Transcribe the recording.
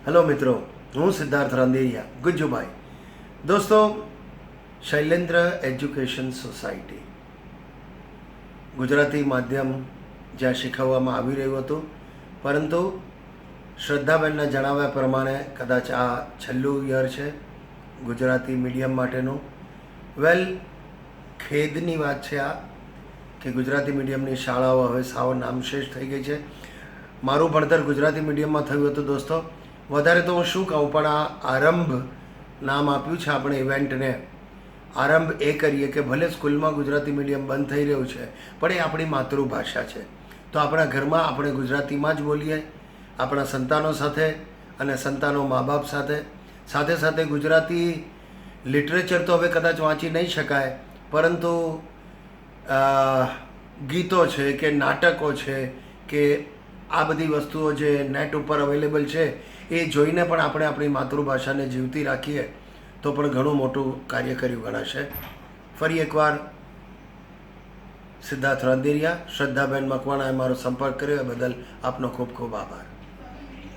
Hello मित्रों, हूँ सिद्धार्थ रांदेरिया गुज्जूभाई। दोस्तों, शैलेन्द्र एज्युकेशन सोसायटी गुजराती माध्यम જ્યાં શીખવવામાં આવી રહ્યું હતું, પરંતુ શ્રદ્ધાબેનના જણાવ્યા પ્રમાણે કદાચ આ છેલ્લું યર છે ગુજરાતી મીડિયમ માટેનું. વેલ, ખેદની વાત છે આ કે ગુજરાતી મીડિયમની શાળાઓ હવે સાવ નામશેષ થઈ ગઈ છે. મારું ભણતર ગુજરાતી મીડિયમમાં થયું હતું દોસ્તો. વધારે તો હું શું કહું, પણ આ આરંભ નામ આપ્યું છે આપણે ઇવેન્ટને. આરંભ એ કરીએ કે ભલે સ્કૂલમાં ગુજરાતી મીડિયમ બંધ થઈ રહ્યું છે, પણ એ આપણી માતૃભાષા છે. તો આપણા ઘરમાં આપણે ગુજરાતીમાં જ બોલીએ, આપણા સંતાનો સાથે અને સંતાનો મા બાપ સાથે. સાથે સાથે ગુજરાતી લિટરેચર તો હવે કદાચ વાંચી નહીં શકાય, પરંતુ ગીતો છે કે નાટકો છે કે આ બધી વસ્તુઓ જે નેટ ઉપર અવેલેબલ છે એ જોઈને પણ આપણે આપણી માતૃભાષાને જીવતી રાખીએ તો પણ ઘણું મોટું કાર્ય કર્યું ગણાશે. ફરી એકવાર સિદ્ધાર્થ રાંદેરિયા, શ્રદ્ધાબેન મકવાણાએ મારો સંપર્ક કર્યો એ બદલ આપનો ખૂબ ખૂબ આભાર.